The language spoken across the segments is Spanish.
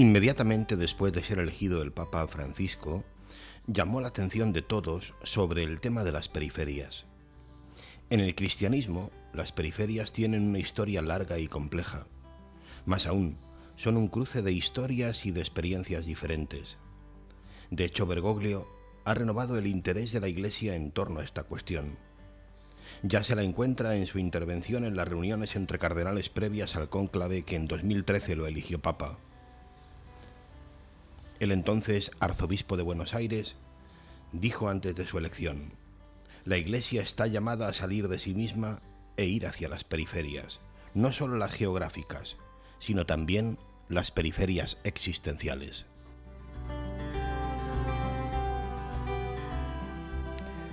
Inmediatamente después de ser elegido el Papa Francisco, llamó la atención de todos sobre el tema de las periferias. En el cristianismo, las periferias tienen una historia larga y compleja. Más aún, son un cruce de historias y de experiencias diferentes. De hecho, Bergoglio ha renovado el interés de la Iglesia en torno a esta cuestión. Ya se la encuentra en su intervención en las reuniones entre cardenales previas al cónclave que en 2013 lo eligió Papa. El entonces arzobispo de Buenos Aires dijo antes de su elección: la Iglesia está llamada a salir de sí misma e ir hacia las periferias, no solo las geográficas, sino también las periferias existenciales.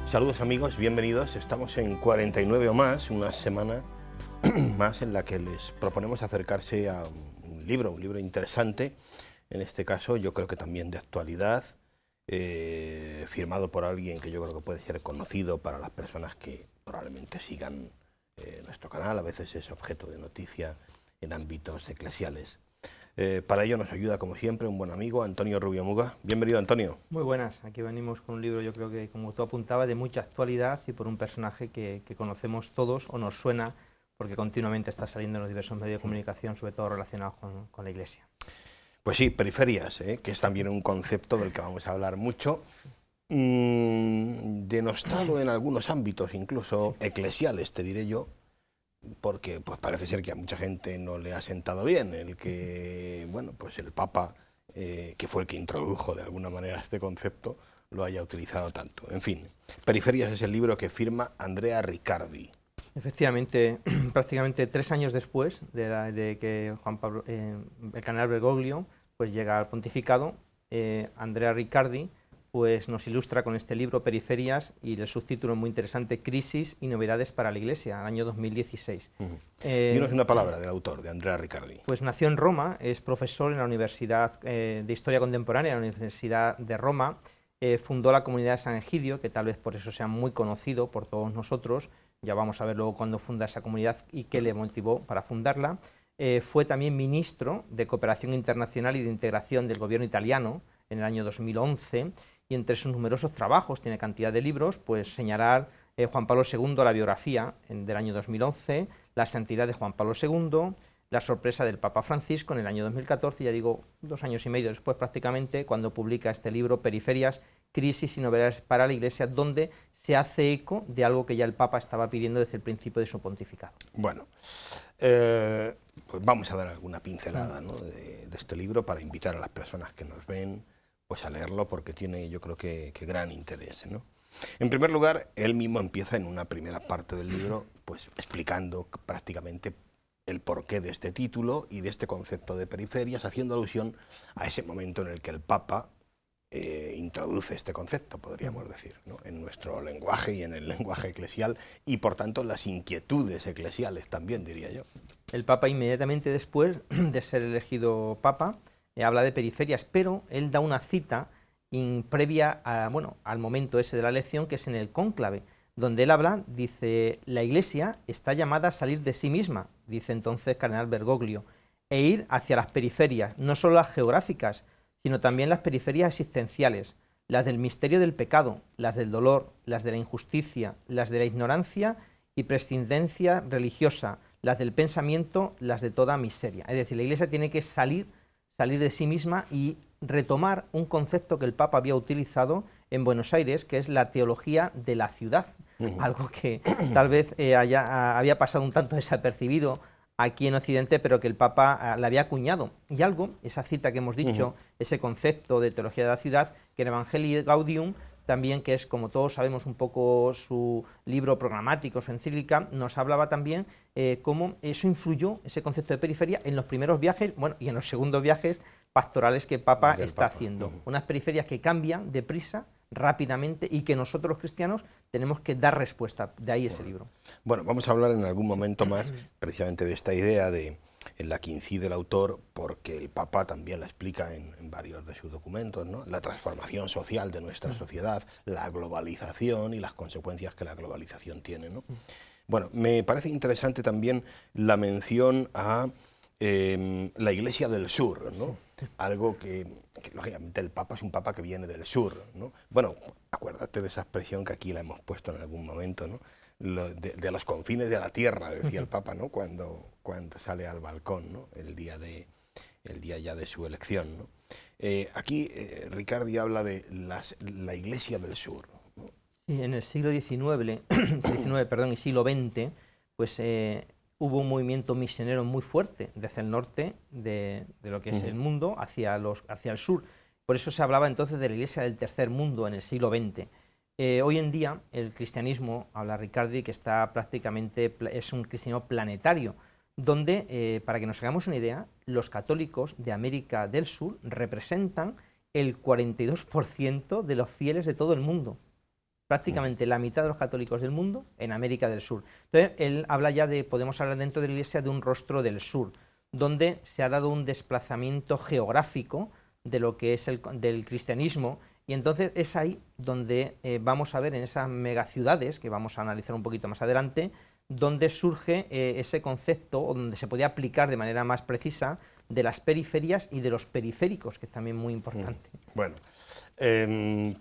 Saludos amigos, bienvenidos. Estamos en 49 o más, una semana más en la que les proponemos acercarse a un libro interesante, en este caso yo creo que también de actualidad, firmado por alguien que yo creo que puede ser conocido para las personas que probablemente sigan nuestro canal. A veces es objeto de noticia en ámbitos eclesiales. Para ello nos ayuda, como siempre, un buen amigo, Antonio Rubio Muga. Bienvenido, Antonio. Muy buenas. Aquí venimos con un libro, yo creo que, como tú apuntabas, de mucha actualidad y por un personaje que conocemos todos o nos suena porque continuamente está saliendo en los diversos medios de comunicación, sobre todo relacionados con la Iglesia. Pues sí, periferias, que es también un concepto del que vamos a hablar mucho, denostado en algunos ámbitos, incluso eclesiales, te diré yo, porque pues parece ser que a mucha gente no le ha sentado bien el que, bueno, pues el Papa, que fue el que introdujo de alguna manera este concepto, lo haya utilizado tanto. En fin, Periferias es el libro que firma Andrea Riccardi. Efectivamente, prácticamente 3 años después de que Juan Pablo, el cardenal Bergoglio pues llega al pontificado, Andrea Riccardi pues nos ilustra con este libro Periferias y el subtítulo muy interesante, Crisis y novedades para la Iglesia, año 2016. Dinos una palabra del autor, de Andrea Riccardi. Pues nació en Roma, es profesor en la Universidad de Historia Contemporánea, en la Universidad de Roma, fundó la comunidad de San Egidio, que tal vez por eso sea muy conocido por todos nosotros. Ya vamos a ver luego cuándo funda esa comunidad y qué le motivó para fundarla. Fue también ministro de Cooperación Internacional y de Integración del gobierno italiano en el año 2011, y entre sus numerosos trabajos, tiene cantidad de libros, pues señalar Juan Pablo II, la biografía del año 2011, La santidad de Juan Pablo II, La sorpresa del Papa Francisco en el año 2014, ya digo, 2 años y medio después prácticamente, cuando publica este libro Periferias, Crisis y novedades para la Iglesia, donde se hace eco de algo que ya el Papa estaba pidiendo desde el principio de su pontificado. Bueno, pues vamos a dar alguna pincelada, ¿no?, de este libro para invitar a las personas que nos ven pues a leerlo, porque tiene, yo creo que gran interés, ¿no? En primer lugar, él mismo empieza en una primera parte del libro pues explicando prácticamente el porqué de este título y de este concepto de periferias, haciendo alusión a ese momento en el que el Papa introduce este concepto, podríamos decir, ¿no?, en nuestro lenguaje y en el lenguaje eclesial, y por tanto las inquietudes eclesiales también, diría yo. El Papa, inmediatamente después de ser elegido Papa, habla de periferias, pero él da una cita previa a, al momento ese de la elección, que es en el cónclave, donde él habla, dice: la Iglesia está llamada a salir de sí misma, dice entonces cardenal Bergoglio, e ir hacia las periferias, no solo las geográficas, sino también las periferias existenciales, las del misterio del pecado, las del dolor, las de la injusticia, las de la ignorancia y prescindencia religiosa, las del pensamiento, las de toda miseria. Es decir, la Iglesia tiene que salir de sí misma y retomar un concepto que el Papa había utilizado en Buenos Aires, que es la teología de la ciudad, algo que tal vez había pasado un tanto desapercibido aquí en Occidente, pero que el Papa le había acuñado. Y algo, esa cita que hemos dicho, ese concepto de teología de la ciudad, que en Evangelii Gaudium, también, que es, como todos sabemos, un poco su libro programático, su encíclica, nos hablaba también cómo eso influyó, ese concepto de periferia, en los primeros viajes, y en los segundos viajes pastorales que el Papa está haciendo. Unas periferias que cambian deprisa, rápidamente, y que nosotros los cristianos tenemos que dar respuesta. De ahí ese libro. Bueno, vamos a hablar en algún momento más precisamente de esta idea en la que incide el autor, porque el Papa también la explica en varios de sus documentos, ¿no?, la transformación social de nuestra sociedad, la globalización y las consecuencias que la globalización tiene, ¿no? Bueno, me parece interesante también la mención a la Iglesia del Sur, ¿no? Algo que, lógicamente, el Papa es un Papa que viene del sur, ¿no? Bueno, acuérdate de esa expresión que aquí la hemos puesto en algún momento, ¿no? De los confines de la tierra, decía el Papa, ¿no? Cuando sale al balcón, ¿no? El día ya de su elección, ¿no? Aquí Riccardi habla de la Iglesia del Sur, ¿no? Sí, en el siglo XIX, y siglo XX, pues hubo un movimiento misionero muy fuerte desde el norte de lo que es el mundo hacia el sur. Por eso se hablaba entonces de la Iglesia del Tercer Mundo en el siglo XX. Hoy en día el cristianismo, habla Riccardi, que está prácticamente, es un cristianismo planetario, donde, para que nos hagamos una idea, los católicos de América del Sur representan el 42% de los fieles de todo el mundo. Prácticamente la mitad de los católicos del mundo en América del Sur. Entonces, él habla ya podemos hablar dentro de la Iglesia de un rostro del sur, donde se ha dado un desplazamiento geográfico de lo que es del cristianismo, y entonces es ahí donde vamos a ver en esas megaciudades, que vamos a analizar un poquito más adelante, donde surge ese concepto, o donde se podía aplicar de manera más precisa, de las periferias y de los periféricos, que es también muy importante. Bueno,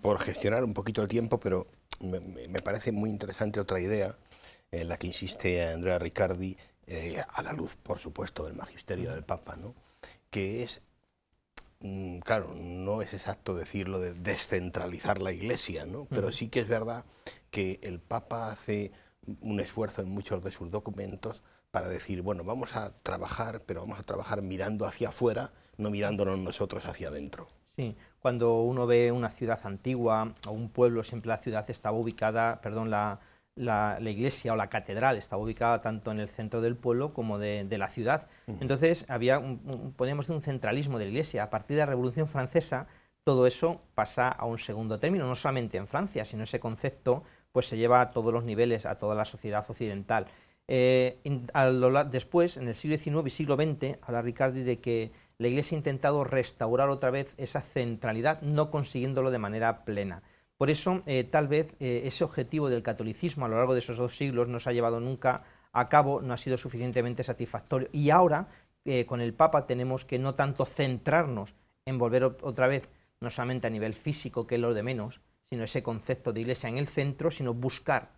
por gestionar un poquito el tiempo, pero me parece muy interesante otra idea en la que insiste Andrea Riccardi, a la luz, por supuesto, del magisterio del Papa, ¿no? Que es, claro, no es exacto decirlo de descentralizar la Iglesia, ¿no? Pero sí que es verdad que el Papa hace un esfuerzo en muchos de sus documentos para decir, bueno, vamos a trabajar, pero vamos a trabajar mirando hacia afuera, no mirándonos nosotros hacia adentro. Sí, cuando uno ve una ciudad antigua o un pueblo, siempre la ciudad estaba ubicada, perdón, la iglesia o la catedral estaba ubicada tanto en el centro del pueblo como de la ciudad. Entonces había, podríamos decir, un centralismo de la Iglesia. A partir de la Revolución Francesa, todo eso pasa a un segundo término, no solamente en Francia, sino ese concepto pues se lleva a todos los niveles, a toda la sociedad occidental. Después, en el siglo XIX y siglo XX, habla Riccardi de que la Iglesia ha intentado restaurar otra vez esa centralidad, no consiguiéndolo de manera plena. Por eso, tal vez ese objetivo del catolicismo a lo largo de esos 2 siglos no se ha llevado nunca a cabo, no ha sido suficientemente satisfactorio. Y ahora, con el Papa, tenemos que no tanto centrarnos en volver otra vez, no solamente a nivel físico, que es lo de menos, sino ese concepto de Iglesia en el centro, sino buscar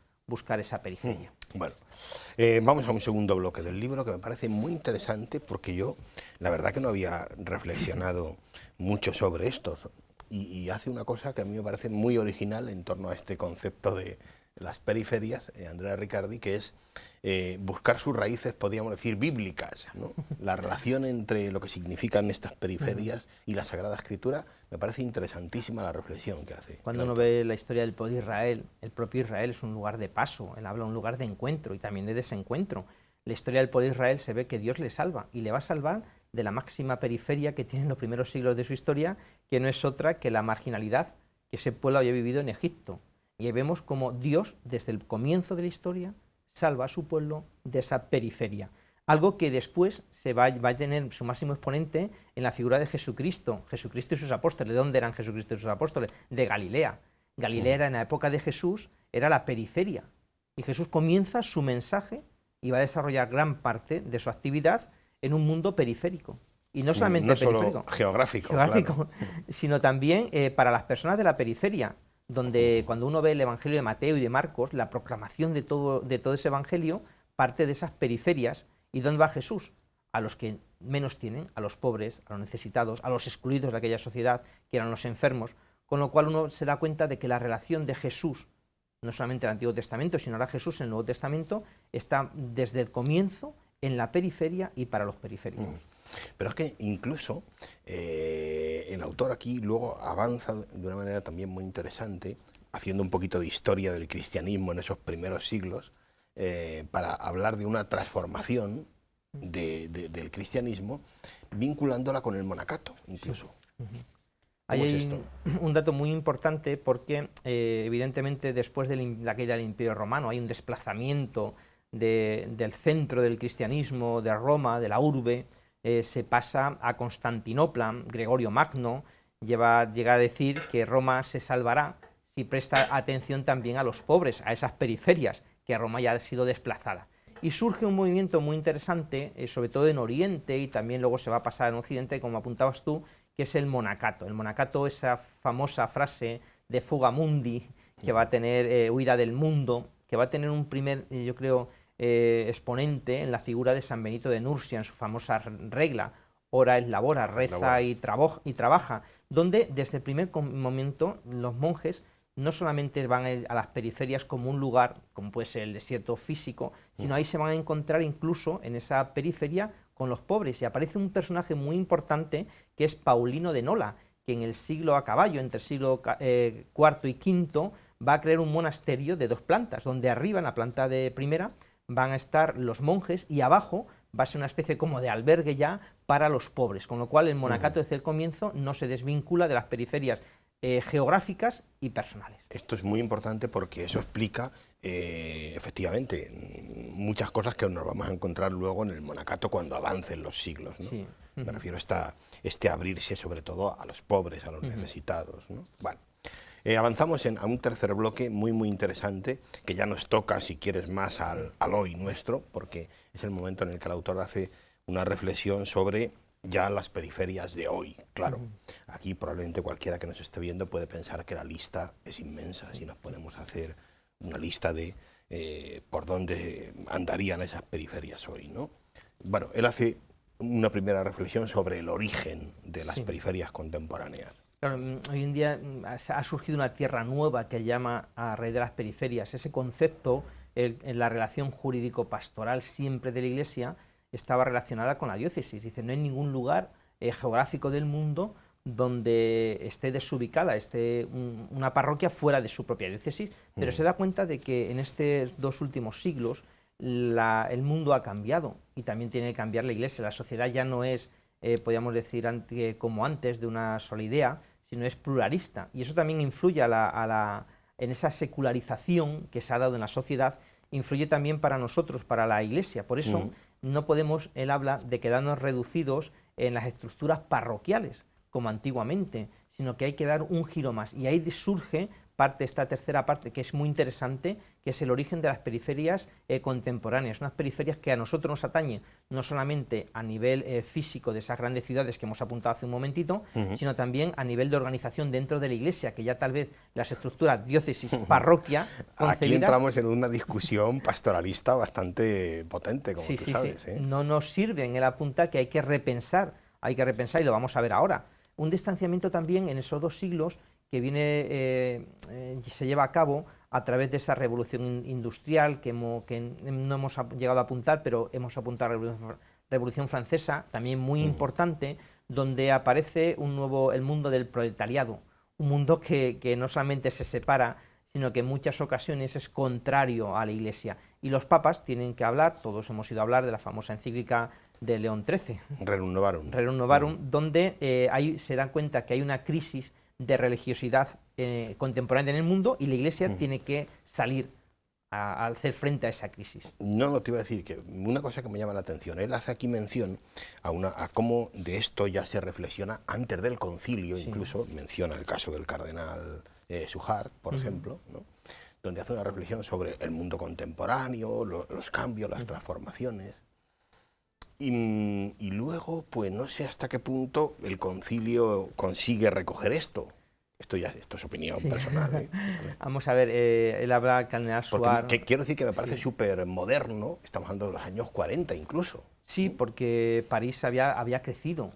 esa periferia. Bueno, vamos a un segundo bloque del libro que me parece muy interesante porque yo, la verdad que no había reflexionado mucho sobre esto y hace una cosa que a mí me parece muy original en torno a este concepto de las periferias, Andrea Riccardi, que es buscar sus raíces, podríamos decir, bíblicas, ¿no? La relación entre lo que significan estas periferias y la Sagrada Escritura, me parece interesantísima la reflexión que hace. Cuando uno ve la historia del pueblo de Israel, el propio Israel es un lugar de paso, él habla de un lugar de encuentro y también de desencuentro. La historia del pueblo de Israel se ve que Dios le salva y le va a salvar de la máxima periferia que tiene en los primeros siglos de su historia, que no es otra que la marginalidad que ese pueblo había vivido en Egipto. Y ahí vemos cómo Dios, desde el comienzo de la historia, salva a su pueblo de esa periferia. Algo que después va a tener su máximo exponente en la figura de Jesucristo. Jesucristo y sus apóstoles. ¿De dónde eran Jesucristo y sus apóstoles? De Galilea. Galilea era, en la época de Jesús, era la periferia. Y Jesús comienza su mensaje y va a desarrollar gran parte de su actividad en un mundo periférico. Y no solamente no periférico, solo geográfico, claro, sino también para las personas de la periferia, donde cuando uno ve el Evangelio de Mateo y de Marcos, la proclamación de todo ese Evangelio parte de esas periferias. ¿Y dónde va Jesús? A los que menos tienen, a los pobres, a los necesitados, a los excluidos de aquella sociedad, que eran los enfermos, con lo cual uno se da cuenta de que la relación de Jesús, no solamente en el Antiguo Testamento, sino ahora Jesús en el Nuevo Testamento, está desde el comienzo en la periferia y para los periféricos. Pero es que incluso el autor aquí luego avanza de una manera también muy interesante, haciendo un poquito de historia del cristianismo en esos primeros siglos, para hablar de una transformación del cristianismo, vinculándola con el monacato, incluso. Hay un dato muy importante porque, evidentemente, después de la caída del Imperio Romano, hay un desplazamiento del centro del cristianismo, de Roma, de la urbe, se pasa a Constantinopla. Gregorio Magno llega a decir que Roma se salvará si presta atención también a los pobres, a esas periferias, que Roma ya ha sido desplazada. y surge un movimiento muy interesante, sobre todo en Oriente y también luego se va a pasar en Occidente, como apuntabas tú, que es el monacato. El monacato, esa famosa frase de fuga mundi, que va a tener huida del mundo, que va a tener un primer, yo creo, exponente en la figura de San Benito de Nursia, en su famosa regla, ora et labora, reza y trabaja, donde desde el primer momento los monjes no solamente van a las periferias como un lugar, como puede ser el desierto físico, sino ahí se van a encontrar incluso en esa periferia con los pobres. Y aparece un personaje muy importante que es Paulino de Nola, que en el siglo a caballo, entre el siglo IV y V, va a crear un monasterio de 2 plantas, donde arriba, en la planta de primera, van a estar los monjes y abajo va a ser una especie como de albergue ya para los pobres, con lo cual el monacato desde el comienzo no se desvincula de las periferias geográficas y personales. Esto es muy importante porque eso explica, efectivamente, muchas cosas que nos vamos a encontrar luego en el monacato cuando avancen los siglos, ¿no? Sí. Me refiero a este abrirse sobre todo a los pobres, a los necesitados, ¿no? Bueno, avanzamos a un tercer bloque muy interesante, que ya nos toca, si quieres, más al hoy nuestro, porque es el momento en el que el autor hace una reflexión sobre ya las periferias de hoy. Claro, aquí probablemente cualquiera que nos esté viendo puede pensar que la lista es inmensa, si nos ponemos a hacer una lista de por dónde andarían esas periferias hoy, ¿no? Bueno, él hace una primera reflexión sobre el origen de las periferias contemporáneas. Claro, hoy en día ha surgido una tierra nueva que llama a raíz de las periferias. Ese concepto, en la relación jurídico-pastoral siempre de la Iglesia, estaba relacionada con la diócesis. Dice, no hay ningún lugar geográfico del mundo donde esté desubicada, una parroquia fuera de su propia diócesis, pero se da cuenta de que en estos 2 últimos siglos el mundo ha cambiado y también tiene que cambiar la Iglesia. La sociedad ya no es, podríamos decir, como antes, de una sola idea, sino es pluralista, y eso también influye en esa secularización que se ha dado en la sociedad, influye también para nosotros, para la Iglesia. Por eso no podemos, él habla de quedarnos reducidos en las estructuras parroquiales, como antiguamente, sino que hay que dar un giro más, y ahí surge esta tercera parte, que es muy interesante, que es el origen de las periferias contemporáneas, unas periferias que a nosotros nos atañen, no solamente a nivel físico de esas grandes ciudades que hemos apuntado hace un momentito, sino también a nivel de organización dentro de la Iglesia, que ya tal vez las estructuras diócesis, parroquia, concebidas... Aquí entramos en una discusión pastoralista bastante potente, como tú sabes. Sí. No nos sirve en el apunta que hay que repensar, y lo vamos a ver ahora. Un distanciamiento también en esos 2 siglos que se lleva a cabo a través de esa revolución industrial que no hemos llegado a apuntar, pero hemos apuntado a la Revolución Francesa, también muy importante, donde aparece el mundo del proletariado, un mundo que no solamente se separa, sino que en muchas ocasiones es contrario a la Iglesia. Y los papas tienen que hablar, todos hemos ido a hablar de la famosa encíclica de León XIII, Rerum Novarum, donde ahí se dan cuenta que hay una crisis de religiosidad contemporánea en el mundo y la Iglesia tiene que salir a hacer frente a esa crisis. No, te iba a decir que una cosa que me llama la atención, él hace aquí mención a cómo de esto ya se reflexiona antes del concilio, incluso menciona el caso del cardenal Suhard, por ejemplo, ¿no? Donde hace una reflexión sobre el mundo contemporáneo, los cambios, las transformaciones. Y luego, pues no sé hasta qué punto el concilio consigue recoger esto. Esto es opinión personal, ¿eh? Vamos a ver, él habla del cardenal Suhard... Quiero decir que me parece súper moderno, estamos hablando de los años 40 incluso. Sí, porque París había crecido,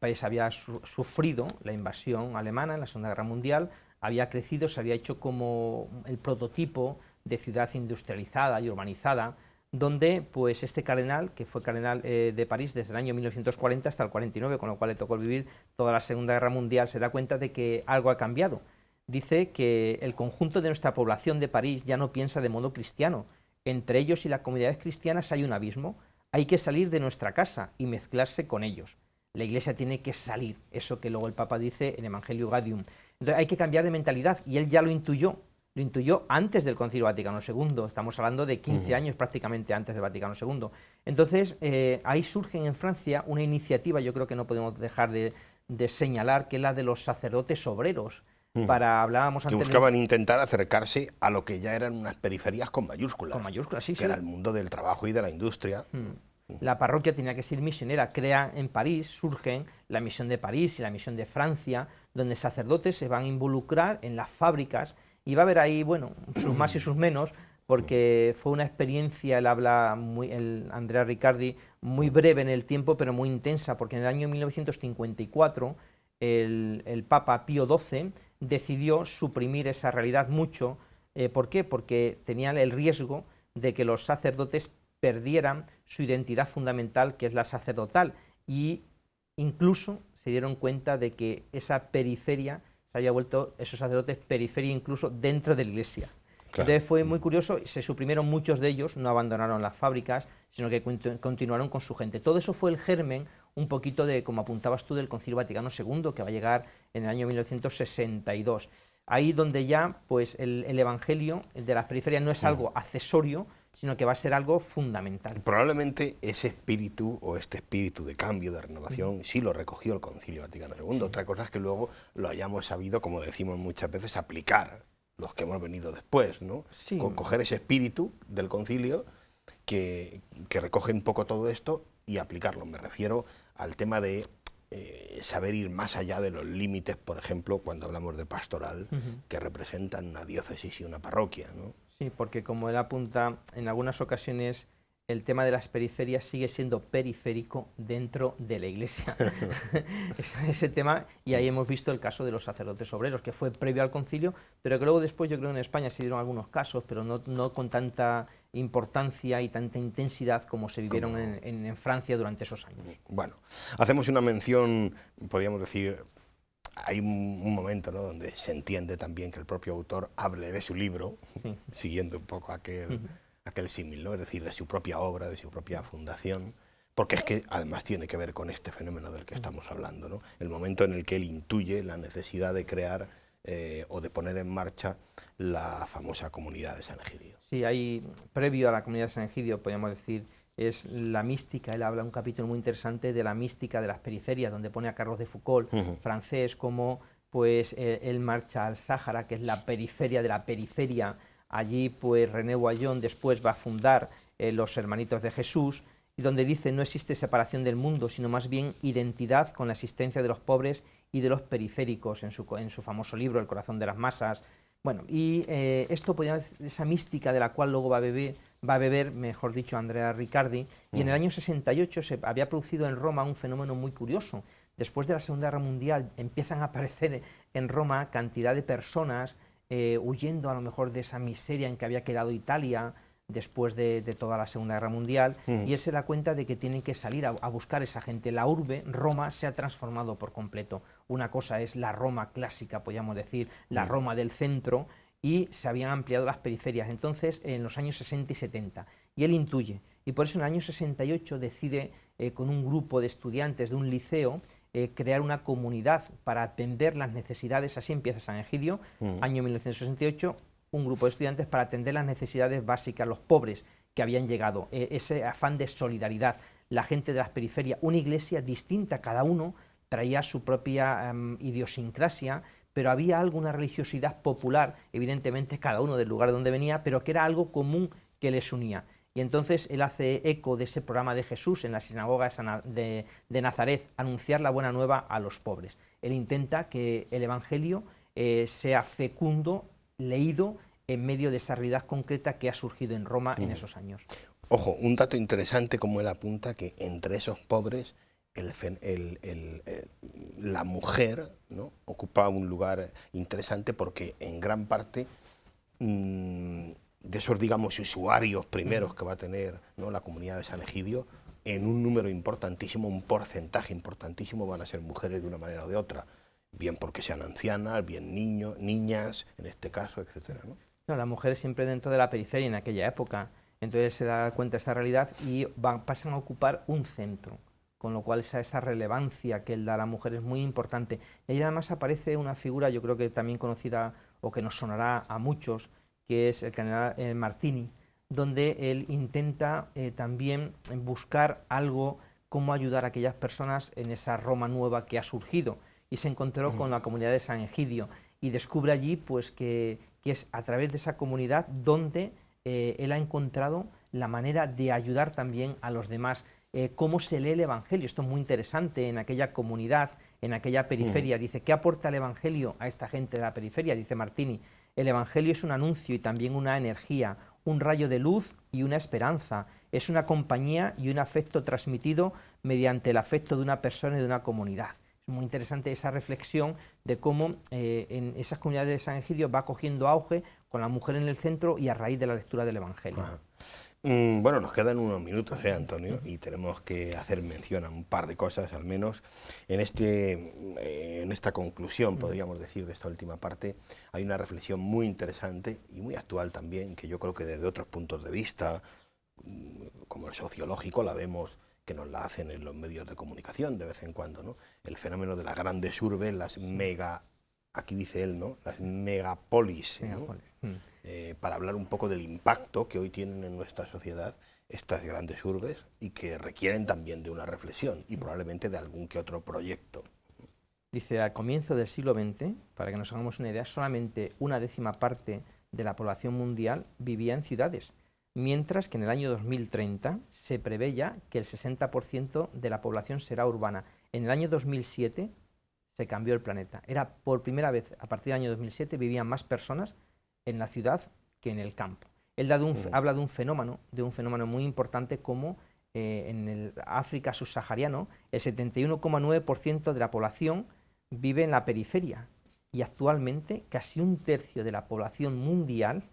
París había sufrido la invasión alemana en la Segunda Guerra Mundial, había crecido, se había hecho como el prototipo de ciudad industrializada y urbanizada, donde pues este cardenal, que fue cardenal de París desde el año 1940 hasta el 49, con lo cual le tocó vivir toda la Segunda Guerra Mundial, se da cuenta de que algo ha cambiado. Dice que el conjunto de nuestra población de París ya no piensa de modo cristiano. Entre ellos y las comunidades cristianas hay un abismo. Hay que salir de nuestra casa y mezclarse con ellos. La Iglesia tiene que salir, eso que luego el Papa dice en Evangelio Gaudium. Entonces hay que cambiar de mentalidad, y él ya lo intuyó antes del Concilio Vaticano II, estamos hablando de 15 años prácticamente antes del Vaticano II. Entonces, ahí surge en Francia una iniciativa, yo creo que no podemos dejar de señalar, que es la de los sacerdotes obreros, hablábamos Que antes... buscaban intentar acercarse a lo que ya eran unas periferias con mayúsculas. Con mayúsculas, sí, que era el mundo del trabajo y de la industria. La parroquia tenía que ser misionera. Crea en París, surgen la misión de París y la misión de Francia, donde sacerdotes se van a involucrar en las fábricas, y va a haber ahí, bueno, sus más y sus menos, porque fue una experiencia, él habla, Andrea Riccardi, muy breve en el tiempo, pero muy intensa, porque en el año 1954 el Papa Pío XII decidió suprimir esa realidad mucho. ¿Por qué? Porque tenían el riesgo de que los sacerdotes perdieran su identidad fundamental, que es la sacerdotal, y incluso se dieron cuenta de que esa periferia se había vuelto, esos sacerdotes, periferia incluso dentro de la iglesia. Claro. Entonces fue muy curioso, se suprimieron muchos de ellos, no abandonaron las fábricas, sino que continuaron con su gente. Todo eso fue el germen, un poquito de, como apuntabas tú, del Concilio Vaticano II, que va a llegar en el año 1962. Ahí donde ya pues el Evangelio de las periferias no es algo accesorio, sino que va a ser algo fundamental. Probablemente ese espíritu o este espíritu de cambio, de renovación, sí lo recogió el Concilio Vaticano II. Sí. Otra cosa es que luego lo hayamos sabido, como decimos muchas veces, aplicar los que hemos venido después, ¿no? Sí. Coger ese espíritu del concilio que recoge un poco todo esto y aplicarlo. Me refiero al tema de saber ir más allá de los límites, por ejemplo, cuando hablamos de pastoral, que representan una diócesis y una parroquia, ¿no? Sí, porque como él apunta, en algunas ocasiones el tema de las periferias sigue siendo periférico dentro de la Iglesia. Ese tema, y ahí hemos visto el caso de los sacerdotes obreros, que fue previo al concilio, pero que luego después yo creo en España se dieron algunos casos, pero no con tanta importancia y tanta intensidad como se vivieron en Francia durante esos años. Bueno, hacemos una mención, podríamos decir, hay un momento, ¿no?, donde se entiende también que el propio autor hable de su libro, sí, siguiendo un poco aquel símil, ¿no?, es decir, de su propia obra, de su propia fundación, porque es que además tiene que ver con este fenómeno del que estamos hablando, ¿no? El momento en el que él intuye la necesidad de crear o de poner en marcha la famosa comunidad de San Egidio. Sí, hay, previo a la comunidad de San Egidio, podríamos decir, es la mística. Él habla un capítulo muy interesante de la mística de las periferias, donde pone a Carlos de Foucault, francés, como pues él marcha al Sáhara, que es la periferia de la periferia. Allí pues René Guayon después va a fundar los Hermanitos de Jesús, y donde dice no existe separación del mundo, sino más bien identidad con la existencia de los pobres y de los periféricos, en su famoso libro El corazón de las masas. Bueno, y esto, esa mística de la cual luego va a beber, mejor dicho, Andrea Riccardi, y en el año 68 se había producido en Roma un fenómeno muy curioso. Después de la Segunda Guerra Mundial empiezan a aparecer en Roma cantidad de personas huyendo a lo mejor de esa miseria en que había quedado Italia después de toda la Segunda Guerra Mundial, y él se da cuenta de que tienen que salir a buscar esa gente. La urbe, Roma, se ha transformado por completo. Una cosa es la Roma clásica, podríamos decir, la Roma del centro, y se habían ampliado las periferias, entonces en los años 60 y 70, y él intuye, y por eso en el año 68 decide, con un grupo de estudiantes de un liceo, crear una comunidad para atender las necesidades. Así empieza San Egidio, año 1968, un grupo de estudiantes para atender las necesidades básicas, los pobres que habían llegado, ese afán de solidaridad, la gente de las periferias, una iglesia distinta, cada uno traía su propia idiosincrasia, pero había alguna religiosidad popular, evidentemente cada uno del lugar donde venía, pero que era algo común que les unía. Y entonces él hace eco de ese programa de Jesús en la sinagoga de Nazaret, anunciar la buena nueva a los pobres. Él intenta que el Evangelio sea fecundo, leído en medio de esa realidad concreta que ha surgido en Roma en esos años. Ojo, un dato interesante como él apunta, que entre esos pobres la mujer, ¿no?, ocupa un lugar interesante, porque en gran parte de esos, digamos, usuarios primeros que va a tener, ¿no?, la comunidad de San Egidio, en un número importantísimo, un porcentaje importantísimo, van a ser mujeres de una manera o de otra, bien porque sean ancianas, bien niños, niñas, en este caso, etcétera, ¿no? No, las mujeres siempre dentro de la periferia en aquella época, entonces se da cuenta de esta realidad y pasan a ocupar un centro, con lo cual esa relevancia que él da a la mujer es muy importante. Y ahí además aparece una figura, yo creo que también conocida o que nos sonará a muchos, que es el cardenal Martini, donde él intenta también buscar algo, cómo ayudar a aquellas personas en esa Roma nueva que ha surgido, y se encontró con la comunidad de San Egidio, y descubre allí pues que es a través de esa comunidad donde él ha encontrado la manera de ayudar también a los demás. Cómo se lee el Evangelio, esto es muy interesante en aquella comunidad, en aquella periferia. Dice, ¿qué aporta el Evangelio a esta gente de la periferia? Dice Martini, el Evangelio es un anuncio y también una energía, un rayo de luz y una esperanza. Es una compañía y un afecto transmitido mediante el afecto de una persona y de una comunidad. Es muy interesante esa reflexión de cómo en esas comunidades de San Egidio va cogiendo auge con la mujer en el centro y a raíz de la lectura del Evangelio. Ajá. Bueno, nos quedan unos minutos, Antonio, y tenemos que hacer mención a un par de cosas, al menos en esta conclusión, podríamos decir, de esta última parte. Hay una reflexión muy interesante y muy actual también, que yo creo que desde otros puntos de vista, como el sociológico, la vemos que nos la hacen en los medios de comunicación de vez en cuando, ¿no? El fenómeno de las grandes urbes, las aquí dice él, ¿no? Las megapolis, ¿no? Para hablar un poco del impacto que hoy tienen en nuestra sociedad estas grandes urbes y que requieren también de una reflexión y probablemente de algún que otro proyecto. Dice, al comienzo del siglo XX, para que nos hagamos una idea, solamente 1/10 parte de la población mundial vivía en ciudades, mientras que en el año 2030 se prevé ya que el 60% de la población será urbana. En el año 2007 se cambió el planeta. Era por primera vez, a partir del año 2007, vivían más personas en la ciudad que en el campo. Él habla de un fenómeno muy importante como en el África subsahariano el 71,9% de la población vive en la periferia y actualmente casi 1/3 de la población mundial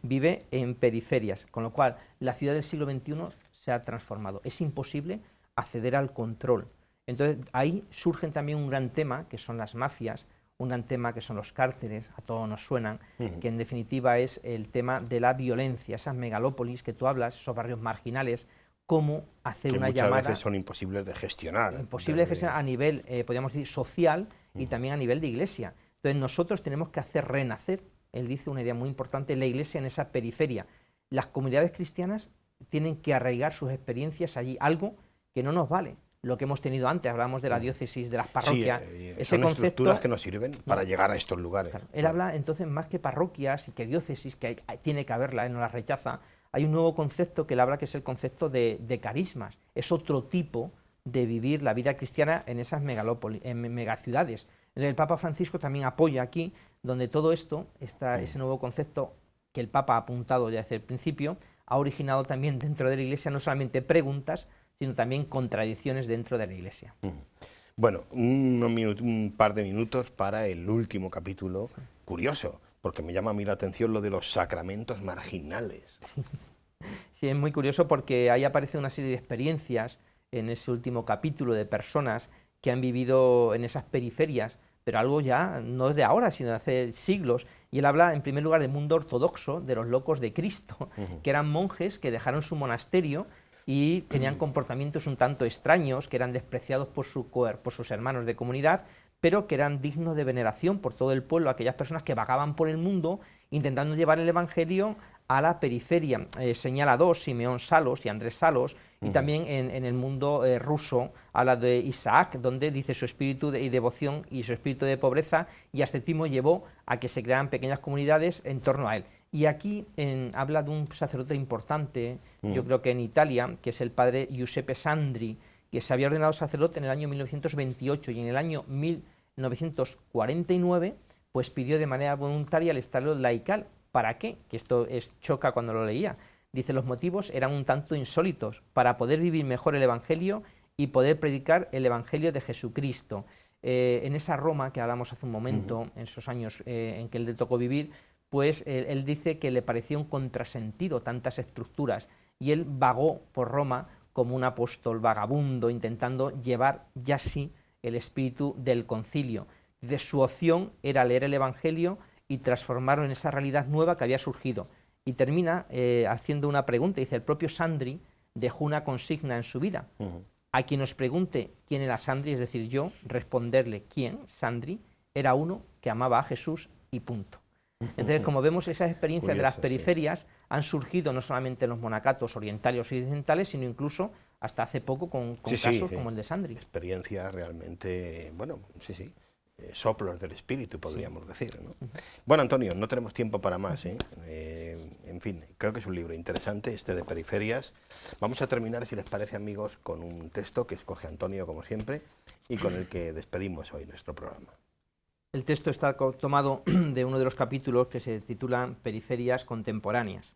vive en periferias, con lo cual la ciudad del siglo XXI se ha transformado. Es imposible acceder al control. Entonces ahí surgen también un gran tema que son las mafias, un gran tema que son los cárteles, a todos nos suenan, que en definitiva es el tema de la violencia, esas megalópolis que tú hablas, esos barrios marginales, cómo hacer que una muchas llamada... veces son imposibles de gestionar. Imposibles de gestionar a nivel, podríamos decir, social y también a nivel de iglesia. Entonces nosotros tenemos que hacer renacer, él dice una idea muy importante, la iglesia en esa periferia. Las comunidades cristianas tienen que arraigar sus experiencias allí, algo que no nos vale. Lo que hemos tenido antes, hablamos de la diócesis, de las parroquias. Sí, son estructuras que nos sirven para llegar a estos lugares. Claro. Él habla entonces más que parroquias y que diócesis, que tiene que haberla, él no las rechaza. Hay un nuevo concepto que él habla, que es el concepto de carismas. Es otro tipo de vivir la vida cristiana en esas megalópolis, en megaciudades. El Papa Francisco también apoya aquí, donde todo esto, ese nuevo concepto que el Papa ha apuntado ya desde el principio, ha originado también dentro de la Iglesia no solamente preguntas, sino también contradicciones dentro de la Iglesia. Bueno, un par de minutos para el último capítulo, curioso, porque me llama a mí la atención lo de los sacramentos marginales. Sí, es muy curioso porque ahí aparece una serie de experiencias en ese último capítulo de personas que han vivido en esas periferias, pero algo ya no es de ahora, sino de hace siglos. Y él habla, en primer lugar, del mundo ortodoxo, de los locos de Cristo, que eran monjes que dejaron su monasterio y tenían comportamientos un tanto extraños, que eran despreciados por sus hermanos de comunidad, pero que eran dignos de veneración por todo el pueblo, aquellas personas que vagaban por el mundo intentando llevar el Evangelio a la periferia. Señala dos, Simeón Salos y Andrés Salos, y también en el mundo ruso habla de Isaac, donde dice su espíritu de devoción y su espíritu de pobreza y ascetismo llevó a que se crearan pequeñas comunidades en torno a él. Y aquí habla de un sacerdote importante, yo creo que en Italia, que es el padre Giuseppe Sandri, que se había ordenado sacerdote en el año 1928 y en el año 1949 pues pidió de manera voluntaria el estado laical. ¿Para qué? Que esto choca cuando lo leía. Dice, los motivos eran un tanto insólitos, para poder vivir mejor el Evangelio y poder predicar el Evangelio de Jesucristo. En esa Roma que hablamos hace un momento, en esos años en que él le tocó vivir, pues él dice que le parecía un contrasentido tantas estructuras, y él vagó por Roma como un apóstol vagabundo, intentando llevar ya sí el espíritu del concilio. De su opción era leer el Evangelio y transformarlo en esa realidad nueva que había surgido. Y termina haciendo una pregunta, dice, el propio Sandri dejó una consigna en su vida. A quien nos pregunte quién era Sandri, es decir, yo, responderle quién, Sandri, era uno que amaba a Jesús y punto. Entonces, como vemos, esas experiencias curioso, de las periferias han surgido no solamente en los monacatos orientales y occidentales, sino incluso hasta hace poco con casos como el de Sandri. Experiencias realmente, bueno, sí. soplos del espíritu, podríamos decir, ¿no? Bueno, Antonio, no tenemos tiempo para más, ¿eh? En fin, creo que es un libro interesante, este de Periferias. Vamos a terminar, si les parece, amigos, con un texto que escoge Antonio, como siempre, y con el que despedimos hoy nuestro programa. El texto está tomado de uno de los capítulos que se titulan Periferias contemporáneas.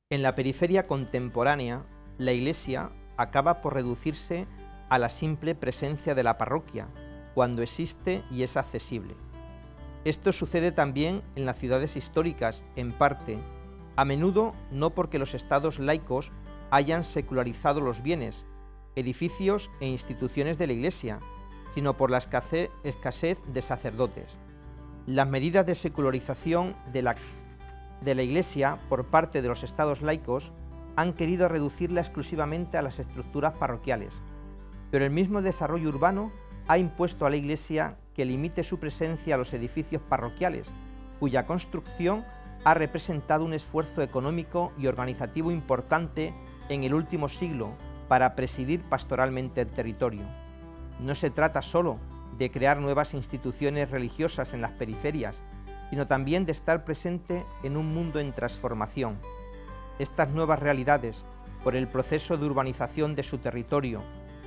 En la periferia contemporánea, la Iglesia acaba por reducirse a la simple presencia de la parroquia, cuando existe y es accesible. Esto sucede también en las ciudades históricas, en parte, a menudo no porque los estados laicos hayan secularizado los bienes, edificios e instituciones de la Iglesia, sino por la escasez de sacerdotes. Las medidas de secularización de la Iglesia por parte de los estados laicos han querido reducirla exclusivamente a las estructuras parroquiales, pero el mismo desarrollo urbano ha impuesto a la Iglesia que limite su presencia a los edificios parroquiales, cuya construcción ha representado un esfuerzo económico y organizativo importante en el último siglo para presidir pastoralmente el territorio. No se trata solo de crear nuevas instituciones religiosas en las periferias, sino también de estar presente en un mundo en transformación. Estas nuevas realidades, por el proceso de urbanización de su territorio,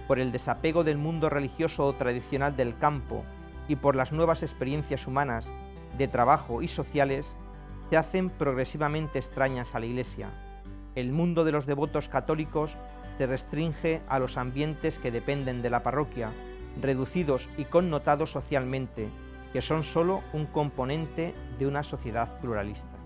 por el desapego del mundo religioso o tradicional del campo y por las nuevas experiencias humanas, de trabajo y sociales, se hacen progresivamente extrañas a la Iglesia. El mundo de los devotos católicos se restringe a los ambientes que dependen de la parroquia, reducidos y connotados socialmente, que son solo un componente de una sociedad pluralista.